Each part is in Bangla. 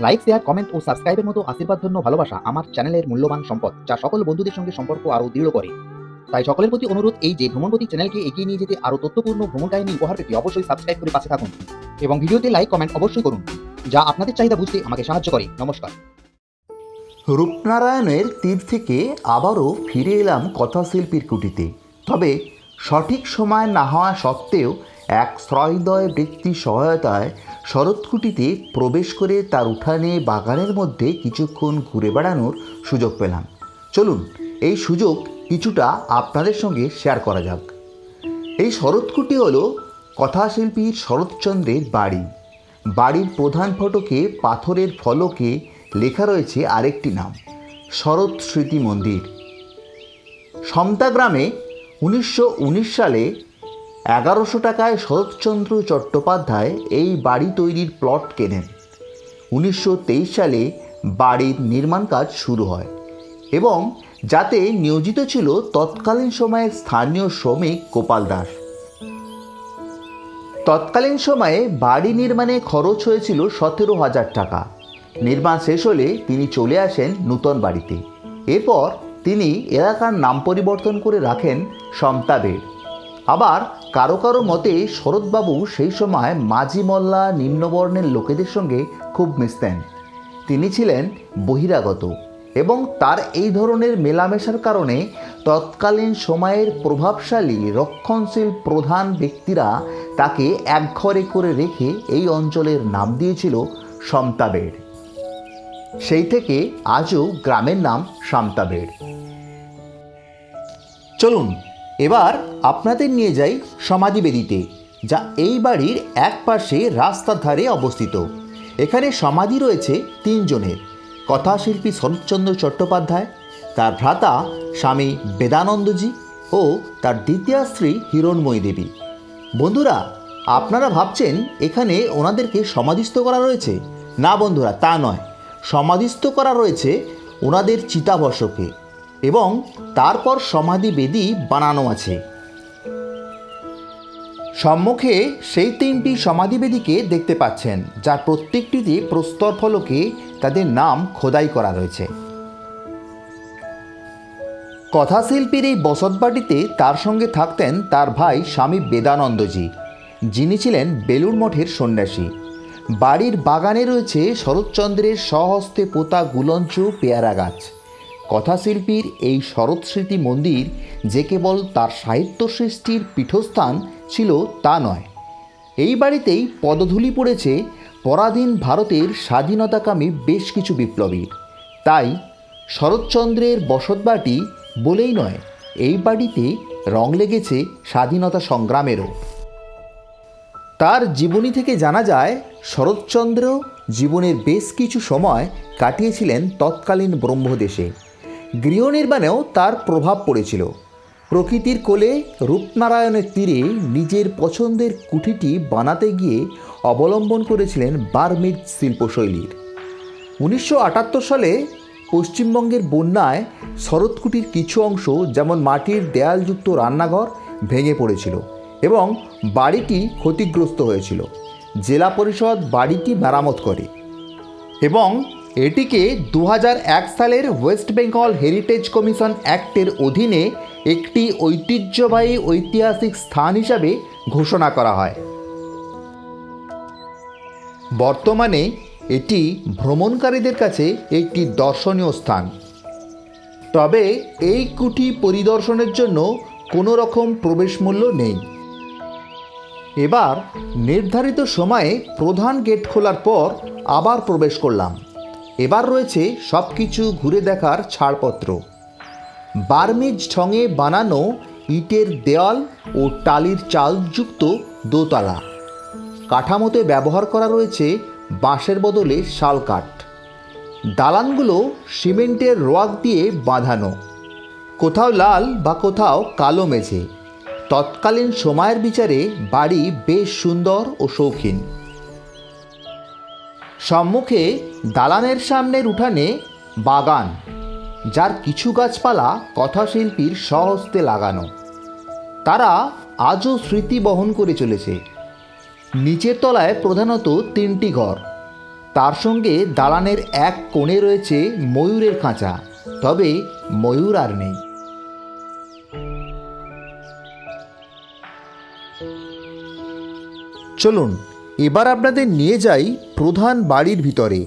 লাইক, শেয়ার, কমেন্ট ও সাবস্ক্রাইবের মতো আশীর্বাদধন্য ভালোবাসা আমার চ্যানেলের মূল্যবান সম্পদ, যা সকল বন্ধুদের সঙ্গে সম্পর্ক আরও দৃঢ় করে। তাই সকলের প্রতি অনুরোধ, এই যে ভ্রমণগতি চ্যানেলকে এগিয়ে নিয়ে যেতে আরও তথ্যপূর্ণ ভ্রমণ কাহিনী উপহার পেতে অবশ্যই সাবস্ক্রাইব করে পাশে থাকুন এবং ভিডিওতে লাইক কমেন্ট অবশ্যই করুন, যা আপনাদের চাহিদা বুঝতে আমাকে সাহায্য করে। নমস্কার। রূপনারায়ণের তীর থেকে আবারও ফিরে এলাম কথাশিল্পীর কুটিতে। তবে সঠিক সময় না হওয়া সত্ত্বেও এক সহৃদয় ব্যক্তির সহায়তায় শরৎকুটিতে প্রবেশ করে তার উঠানে বাগানের মধ্যে কিছুক্ষণ ঘুরে বেড়ানোর সুযোগ পেলাম। চলুন এই সুযোগ কিছুটা আপনাদের সঙ্গে শেয়ার করা যাক। এই শরৎকুটি হলো কথাশিল্পীর শরৎচন্দ্রের বাড়ি। বাড়ির প্রধান ফটকে পাথরের ফলকে লেখা রয়েছে আরেকটি নাম, শরৎ স্মৃতি মন্দির। সমতা গ্রামে 1919 সালে 1100 টাকায় শরৎচন্দ্র চট্টোপাধ্যায় এই বাড়ি তৈরির প্লট কেনেন। 1923 সালে বাড়ির নির্মাণ কাজ শুরু হয় এবং যাতে নিয়োজিত ছিল তৎকালীন সময়ের স্থানীয় শ্রমিক গোপাল দাস। তৎকালীন সময়ে বাড়ি নির্মাণে খরচ হয়েছিল 17,000 টাকা। নির্মাণ শেষ হলে তিনি চলে আসেন নূতন বাড়িতে। এরপর তিনি এলাকার নাম পরিবর্তন করে রাখেন সমতাবেড়। আবার কারো কারো মতে শরৎবাবু সেই সময় মাঝি মল্লা নিম্নবর্ণের লোকেদের সঙ্গে খুব মিশতেন। তিনি ছিলেন বহিরাগত এবং তার এই ধরনের মেলামেশার কারণে তৎকালীন সময়ের প্রভাবশালী রক্ষণশীল প্রধান ব্যক্তিরা তাকে একঘরে করে রেখে এই অঞ্চলের নাম দিয়েছিল সমতাবেড়। সেই থেকে আজও গ্রামের নাম সমতাবেড়। চলুন এবার আপনাদের নিয়ে যাই সমাধিবেদিতে, যা এই বাড়ির এক পাশে রাস্তার ধারে অবস্থিত। এখানে সমাধি রয়েছে 3 জনের: কথাশিল্পী শরৎচন্দ্র চট্টোপাধ্যায়, তার ভ্রাতা স্বামী বেদানন্দজি ও তার দ্বিতীয় স্ত্রী হিরণময়ী দেবী। বন্ধুরা, আপনারা ভাবছেন এখানে ওনাদেরকে সমাধিস্থ করা রয়েছে। না বন্ধুরা, তা নয়। সমাধিস্থ করা রয়েছে ওনাদের চিতাভস্মকে এবং তারপর সমাধি বেদি বানানো আছে। সম্মুখে সেই 3টি সমাধিবেদিকে দেখতে পাচ্ছেন, যার প্রত্যেকটিতে প্রস্তর ফলকে তাদের নাম খোদাই করা রয়েছে। কথাশিল্পীর এই বসতবাড়িতে তার সঙ্গে থাকতেন তার ভাই স্বামী বেদানন্দজি, যিনি ছিলেন বেলুড় মঠের সন্ন্যাসী। বাড়ির বাগানে রয়েছে শরৎচন্দ্রের স্বহস্তে পোতা গুলঞ্চ পেয়ারা গাছ। কথাশিল্পীর এই শরৎ স্মৃতি মন্দির যে কেবল তার সাহিত্য সৃষ্টির পীঠস্থান ছিল তা নয়, এই বাড়িতেই পদধূলি পড়েছে পরাধীন ভারতের স্বাধীনতাকামী বেশ কিছু বিপ্লবীর। তাই শরৎচন্দ্রের বসতবাটি বলেই নয়, এই বাড়িতে রং লেগেছে স্বাধীনতা সংগ্রামেরও। তার জীবনী থেকে জানা যায়, শরৎচন্দ্র জীবনের বেশ কিছু সময় কাটিয়েছিলেন তৎকালীন ব্রহ্মদেশে। গৃহ নির্মাণেও তার প্রভাব পড়েছিল। প্রকৃতির কোলে রূপনারায়ণের তীরে নিজের পছন্দের কুঠিটি বানাতে গিয়ে অবলম্বন করেছিলেন বার্মিজ শিল্পশৈলীর। 1978 সালে পশ্চিমবঙ্গের বন্যায় শরৎকুটির কিছু অংশ, যেমন মাটির দেয়ালযুক্ত রান্নাঘর, ভেঙে পড়েছিল এবং বাড়িটি ক্ষতিগ্রস্ত হয়েছিল। জেলা পরিষদ বাড়িটি মেরামত করে এবং এটিকে 2001 সালের ওয়েস্ট বেঙ্গল হেরিটেজ কমিশন অ্যাক্টের অধীনে একটি ঐতিহ্যবাহী ঐতিহাসিক স্থান হিসাবে ঘোষণা করা হয়। বর্তমানে এটি ভ্রমণকারীদের কাছে একটি দর্শনীয় স্থান। তবে এই কুঠি পরিদর্শনের জন্য কোনো রকম প্রবেশ মূল্য নেই। এবার নির্ধারিত সময়ে প্রধান গেট খোলার পর আবার প্রবেশ করলাম। এবার রয়েছে সব কিছু ঘুরে দেখার ছাড়পত্র। বার্মিজ ঢঙে বানানো ইটের দেওয়াল ও টালির চালযুক্ত দোতলা। কাঠামোতে ব্যবহার করা রয়েছে বাঁশের বদলে শাল কাঠ। দালানগুলো সিমেন্টের রোয়াক দিয়ে বাঁধানো, কোথাও লাল বা কোথাও কালো মেঝে। তৎকালীন সময়ের বিচারে বাড়ি বেশ সুন্দর ও শৌখিন। সম্মুখে দালানের সামনের উঠানে বাগান, যার কিছু গাছপালা কথাশিল্পীর স্বহস্তে লাগানো। তারা আজও স্মৃতি বহন করে চলেছে। নিচের তলায় প্রধানত 3টি ঘর, তার সঙ্গে দালানের এক কোণে রয়েছে ময়ূরের খাঁচা, তবে ময়ূর আর নেই। চলুন এবার আপনাদের নিয়ে যাই প্রধান বাড়ির ভিতরে।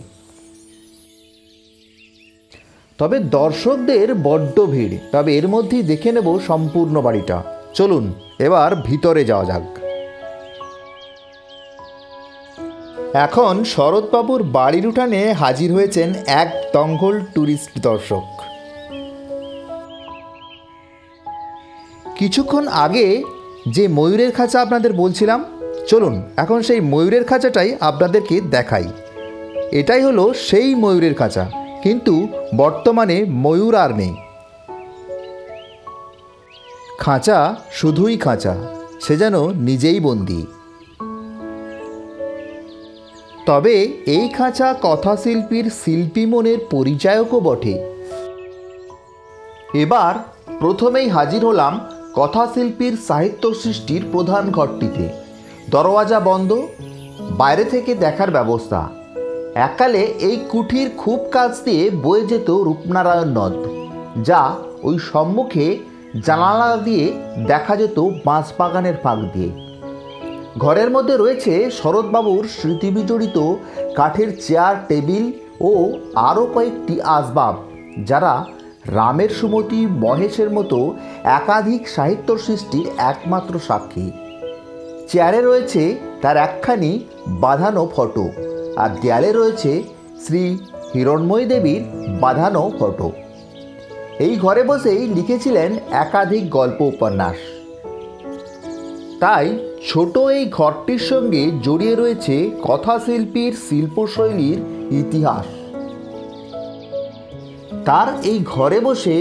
তবে দর্শকদের বড্ড ভিড়, তবে এর মধ্যেই দেখে নেব সম্পূর্ণ বাড়িটা। চলুন এবার ভিতরে যাওয়া যাক। এখন শরৎবাবুর বাড়ির উঠানে হাজির হয়েছেন এক দঙ্গল ট্যুরিস্ট দর্শক। কিছুক্ষণ আগে যে ময়ূরের খাঁচা আপনাদের বলছিলাম, চলুন এখন সেই ময়ূরের খাঁচাটাই আপনাদেরকে দেখাই। এটাই হলো সেই ময়ূরের খাঁচা, কিন্তু বর্তমানে ময়ূর আর নেই। খাঁচা শুধুই খাঁচা, সে যেন নিজেই বন্দী। তবে এই খাঁচা কথাশিল্পীর শিল্পী মনের পরিচায়কও বটে। এবার প্রথমেই হাজির হলাম কথাশিল্পীর সাহিত্য সৃষ্টির প্রধান ঘরটিতে। দরওয়াজা বন্ধ, বাইরে থেকে দেখার ব্যবস্থা। এককালে এই কুঠির খুব কাছ দিয়ে বয়ে যেত রূপনারায়ণ নদ, যা ওই সম্মুখে জানালা দিয়ে দেখা যেত বাঁশবাগানের ফাঁক দিয়ে। ঘরের মধ্যে রয়েছে শরৎবাবুর স্মৃতিবিজড়িত কাঠের চেয়ার, টেবিল ও আরও কয়েকটি আসবাব, যারা রামের সুমতি, মহেশের মতো একাধিক সাহিত্য সৃষ্টির একমাত্র সাক্ষী। চেয়ারে রয়েছে তার একখানি বাঁধানো ফটো, আর দেয়ালে রয়েছে শ্রী হিরণ্ময়ী দেবীর বাঁধানো ফটো। এই ঘরে বসেই লিখেছিলেন একাধিক গল্প, উপন্যাস। তাই ছোট এই ঘরটির সঙ্গে জড়িয়ে রয়েছে কথাশিল্পীর শিল্পশৈলীর ইতিহাস। তার এই ঘরে বসে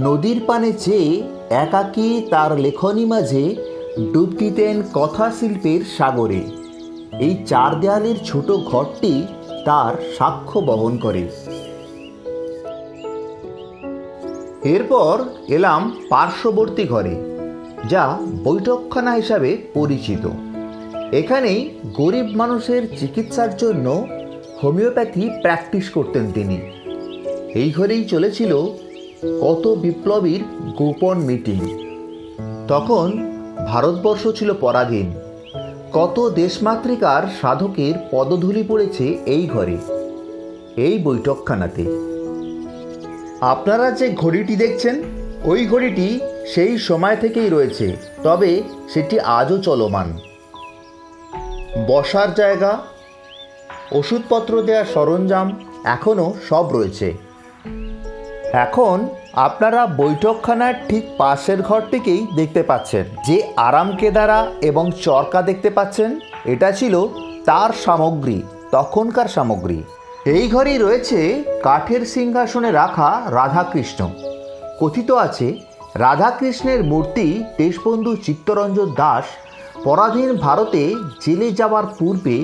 নদীর পানে চেয়ে একাকী তার লেখনী মাঝে ডুব দিতেন কথাশিল্পের সাগরে। এই চার দেয়ালের ছোট ঘরটি তার সাক্ষ্য বহন করে। এরপর এলাম পার্শ্ববর্তী ঘরে, যা বৈঠকখানা হিসাবে পরিচিত। এখানেই গরিব মানুষের চিকিৎসার জন্য হোমিওপ্যাথি প্র্যাকটিস করতেন তিনি। এই ঘরেই চলেছিল কত বিপ্লবীর গোপন মিটিং। তখন ভারতবর্ষ ছিল পরাধীন। কত দেশমাতৃকার সাধকের পদধূলি পড়েছে এই ঘরে, এই বৈঠকখানাতে। আপনারা যে ঘড়িটি দেখছেন, ওই ঘড়িটি সেই সময় থেকেই রয়েছে, তবে সেটি আজও চলমান। বসার জায়গা, ওষুধপত্র দেওয়ার সরঞ্জাম এখনও সব রয়েছে। এখন আপনারা বৈঠকখানার ঠিক পাশের ঘরটিকেই দেখতে পাচ্ছেন। যে আরাম কেদারা এবং চরকা দেখতে পাচ্ছেন, এটা ছিল তার সামগ্রী, তখনকার সামগ্রী। এই ঘরেই রয়েছে কাঠের সিংহাসনে রাখা রাধাকৃষ্ণ। কথিত আছে রাধাকৃষ্ণের মূর্তি দেশবন্ধু চিত্তরঞ্জন দাস পরাধীন ভারতে জেলে যাওয়ার পূর্বে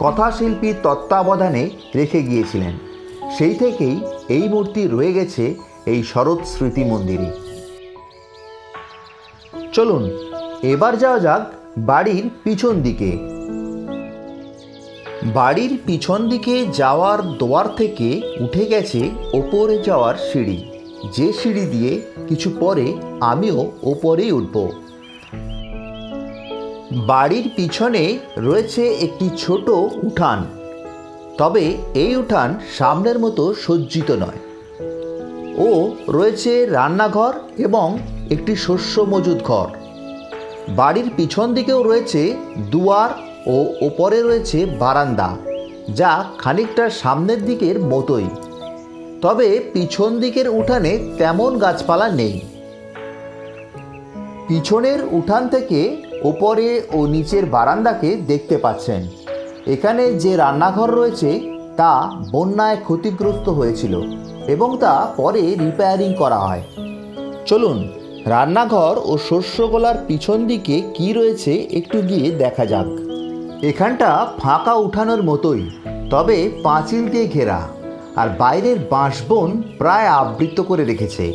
কথাশিল্পীর তত্ত্বাবধানে রেখে গিয়েছিলেন। সেই থেকেই এই মূর্তি রয়ে গেছে এই শরৎ স্মৃতি মন্দিরে। চলুন এবার যাওয়া যাক বাড়ির পিছন দিকে। বাড়ির পিছন দিকে যাওয়ার দোয়ার থেকে উঠে গেছে ওপরে যাওয়ার সিঁড়ি, যে সিঁড়ি দিয়ে কিছু পরে আমিও ওপরেই উঠব। বাড়ির পিছনে রয়েছে একটি ছোট উঠান, তবে এই উঠান সামনের মতো সজ্জিত নয়। ও রয়েছে রান্নাঘর এবং একটি শস্য মজুদ ঘর। বাড়ির পিছন দিকেও রয়েছে দুয়ার ও ওপরে রয়েছে বারান্দা, যা খানিকটা সামনের দিকের মতোই। তবে পিছন দিকের উঠানে তেমন গাছপালা নেই। পিছনের উঠান থেকে ওপরে ও নিচের বারান্দাকে দেখতে পাচ্ছেন। এখানে যে রান্নাঘর রয়েছে তা বন্যায় ক্ষতিগ্রস্ত হয়েছিল এবং তা পরে রিপেয়ারিং করা হয়। চলুন রান্নাঘর ও শস্যগোলার পিছন দিকে কি রয়েছে একটু গিয়ে দেখা যাক। এখানটা ফাঁকা উঠানোর মতোই, তবে পাঁচিল দিয়ে ঘেরা, আর বাইরের বাঁশবন প্রায় আবৃত করে রেখেছে।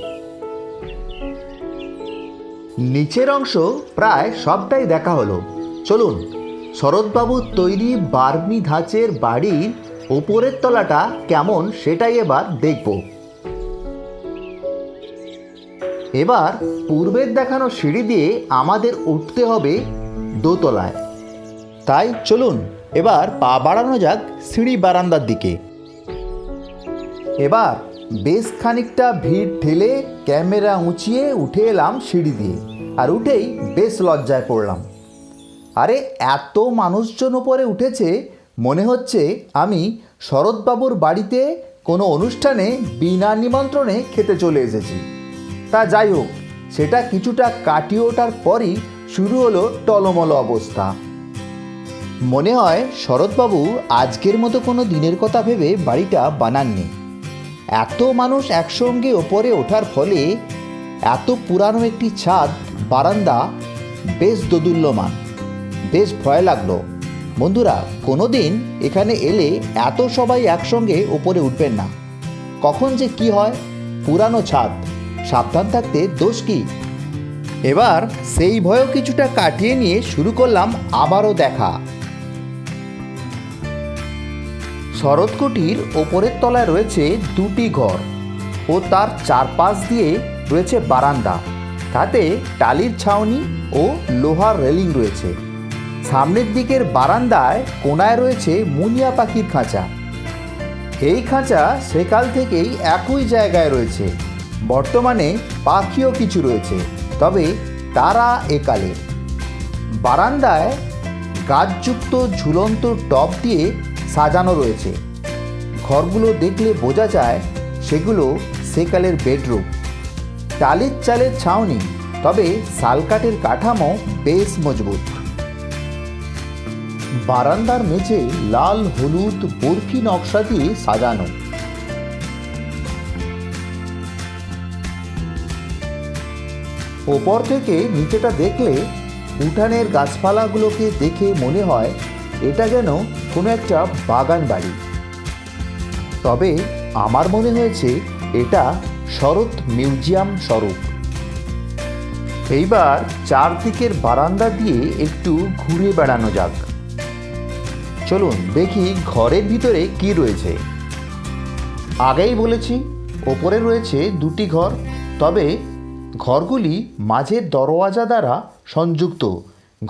নিচের অংশ প্রায় সবটাই দেখা হলো। চলুন শরৎবাবুর তৈরি বার্নি ধাঁচের বাড়ির ওপরের তলাটা কেমন সেটাই এবার দেখব। এবার পূর্বের দেখানো সিঁড়ি দিয়ে আমাদের উঠতে হবে দোতলায়। তাই চলুন এবার পা বাড়ানো যাক সিঁড়ি বারান্দার দিকে। এবার বেশ খানিকটা ভিড় ঠেলে ক্যামেরা উঁচিয়ে উঠে এলাম সিঁড়ি দিয়ে, আর উঠেই বেশ লজ্জায় পড়লাম। আরে এত মানুষজন উপরে উঠেছে, মনে হচ্ছে আমি শরৎবাবুর বাড়িতে কোনো অনুষ্ঠানে বিনা নিমন্ত্রণে খেতে চলে এসেছি। তা যাই হোক, সেটা কিছুটা কাটিয়ে ওঠার পরই শুরু হলো টলমল অবস্থা। মনে হয় শরৎবাবু আজকের মতো কোনো দিনের কথা ভেবে বাড়িটা বানাননি। এত মানুষ একসঙ্গে ওপরে ওঠার ফলে এত পুরানো একটি ছাদ বারান্দা বেশ দোদুল্যমান, বেশ ভয় লাগলো। বন্ধুরা, কোনো দিন এখানে এলে এত সবাই একসঙ্গে ওপরে উঠবেন না, কখন যে কি হয়। পুরানো ছাদ, সাবধান থাকতে দোষ কি। এবার সেই ভয়ও কিছুটা কাটিয়ে নিয়ে শুরু করলাম আবারও দেখা। শরৎকুটির ওপরের তলায় রয়েছে দুটি ঘর ও তার চারপাশ দিয়ে রয়েছে বারান্দা, তাতে টালির ছাউনি ও লোহার রেলিং রয়েছে। সামনের দিকের বারান্দায় কোণায় রয়েছে মুনিয়া পাখির খাঁচা। এই খাঁচা সেকাল থেকেই একই জায়গায় রয়েছে। বর্তমানে পাখিও কিছু রয়েছে, তবে তারা একালের। বারান্দায় গাছযুক্ত ঝুলন্ত টব দিয়ে সাজানো রয়েছে। ঘরগুলো দেখলে বোঝা যায় সেগুলো সেকালের বেডরুম। টালির চালের ছাউনি, তবে শালকাঠের কাঠামো বেশ মজবুত। বারান্দার মেঝে লাল হলুদ বরফি নকশা দিয়ে সাজানো। ওপর থেকে নিচেটা দেখলে উঠানের গাছপালাগুলোকে দেখে মনে হয় এটা যেন কোনো একটা বাগান বাড়ি। তবে আমার মনে হয়েছে এটা শরৎ মিউজিয়াম স্বরূপ। এইবার চারদিকের বারান্দা দিয়ে একটু ঘুরে বেড়ানো যাক। চলুন দেখি ঘরের ভিতরে কি রয়েছে। আগেই বলেছি ওপরে রয়েছে দুটি ঘর, তবে ঘরগুলি মাঝের দরওয়াজা দ্বারা সংযুক্ত।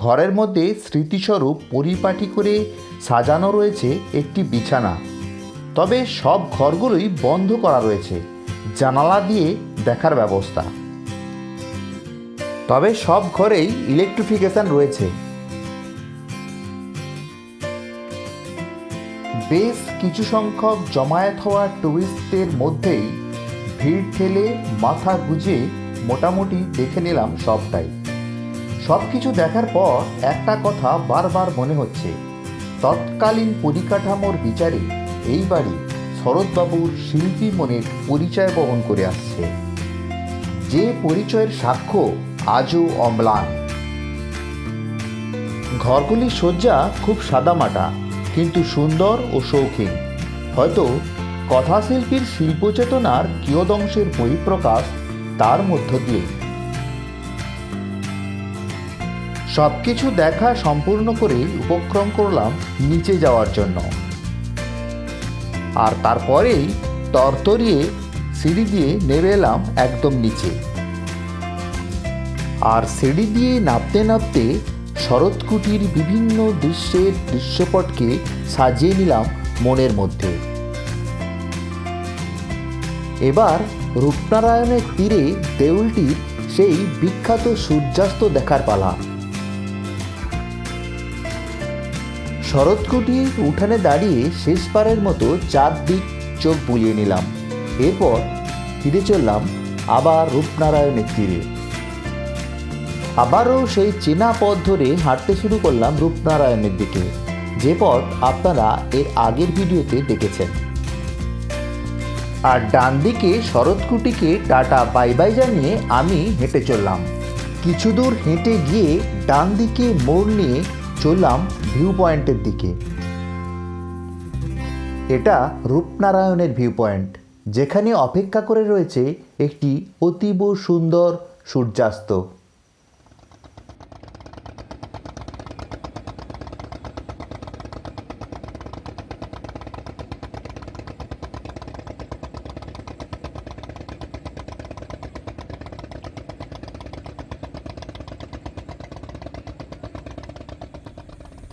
ঘরের মধ্যে স্মৃতিস্বরূপ পরিপাটি করে সাজানো রয়েছে একটি বিছানা, তবে সব ঘরগুলোই বন্ধ করা রয়েছে, জানালা দিয়ে দেখার ব্যবস্থা। তবে সব ঘরেই ইলেকট্রিফিকেশন রয়েছে। বেশ কিছু সংখ্যক জমায়েত হওয়া টুরিস্টদের মধ্যেই ভিড় ঠেলে মাথা গুঁজে মোটামুটি দেখে নিলাম সবটাই। সব কিছু দেখার পর একটা কথা বারবার মনে হচ্ছে, তৎকালীন পরিকাঠামোর বিচারে এই বাড়ি শরৎবাবুর শিল্পী মনের পরিচয় বহন করে আসছে, যে পরিচয়ের সাক্ষ্য আজও অম্লান। ঘরগুলির সজ্জা খুব সাদামাটা, কিন্তু সুন্দর ও শৌখিন। হয়তো কথাশিল্পীর শিল্পচেতনার কিয়দংশের বহিঃপ্রকাশ তার মধ্য দিয়ে। সবকিছু দেখা সম্পূর্ণ করে উপক্রম করলাম নিচে যাওয়ার জন্য, আর তারপরেই তরতরিয়ে সিঁড়ি দিয়ে নেমে এলাম একদম নিচে। আর সিঁড়ি দিয়ে নামতে নামতে শরৎকুটির বিভিন্ন দৃশ্যের দৃশ্যপটকে সাজিয়ে নিলাম মনের মধ্যে। এবার রূপনারায়ণের তীরে দেউলটির সেই বিখ্যাত সূর্যাস্ত দেখার পালা। শরৎকুটির উঠানে দাঁড়িয়ে শেষবারের মতো চারদিক চোখ বুলিয়ে নিলাম। এরপর ফিরে চললাম আবার রূপনারায়ণের তীরে। আবারও সেই চেনা পথ ধরে হাঁটতে শুরু করলাম রূপনারায়ণের দিকে, যে পথ আপনারা এর আগের ভিডিওতে দেখেছেন। আর ডান দিকে শরৎকুটিকে টাটা বাই বাই জানিয়ে আমি হেঁটে চললাম। কিছু দূর হেঁটে গিয়ে ডান দিকে মোড় নিয়ে চললাম ভিউ পয়েন্টের দিকে। এটা রূপনারায়ণের ভিউ পয়েন্ট, যেখানে অপেক্ষা করে রয়েছে একটি অতীব সুন্দর সূর্যাস্ত।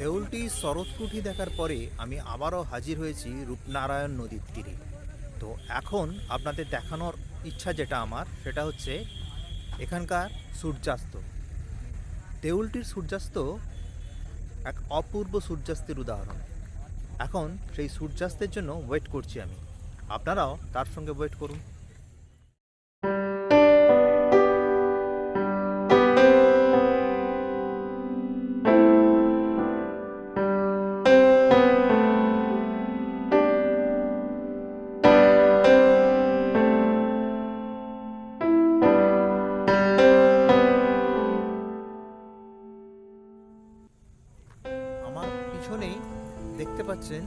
দেউলটি শরৎকুঠি দেখার পরে আমি আবারও হাজির হয়েছি রূপনারায়ণ নদীর তীরে। তো এখন আপনাদের দেখানোর ইচ্ছা যেটা আমার সেটা হচ্ছে এখানকার সূর্যাস্ত। দেউলটির সূর্যাস্ত এক অপূর্ব সূর্যাস্তের উদাহরণ। এখন সেই সূর্যাস্তের জন্য ওয়েট করছি আমি, আপনারাও তার সঙ্গে ওয়েট করুন। আমার পিছনেই দেখতে পাচ্ছেন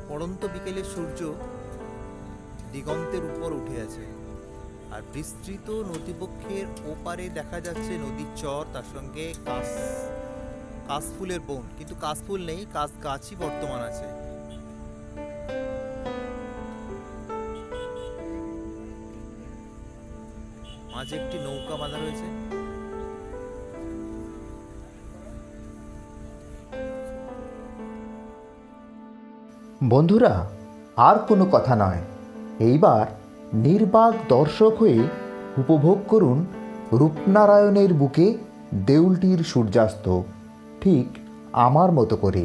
পড়ন্ত বিকেলের সূর্য দিগন্তের উপর উঠে আছে, আর বিস্তৃত নদীবক্ষের ওপারে দেখা যাচ্ছে নদীর চর, তার সঙ্গে কাশফুলের বন, কিন্তু কাশফুল নেই, কাশ গাছই বর্তমান আছে। মাঝে একটি নৌকা বাঁধা রয়েছে। বন্ধুরা, আর কোনো কথা নয়, এইবার নির্বাক দর্শক হয়ে উপভোগ করুন রূপনারায়ণের বুকে দেউলটির সূর্যাস্ত, ঠিক আমার মতো করে।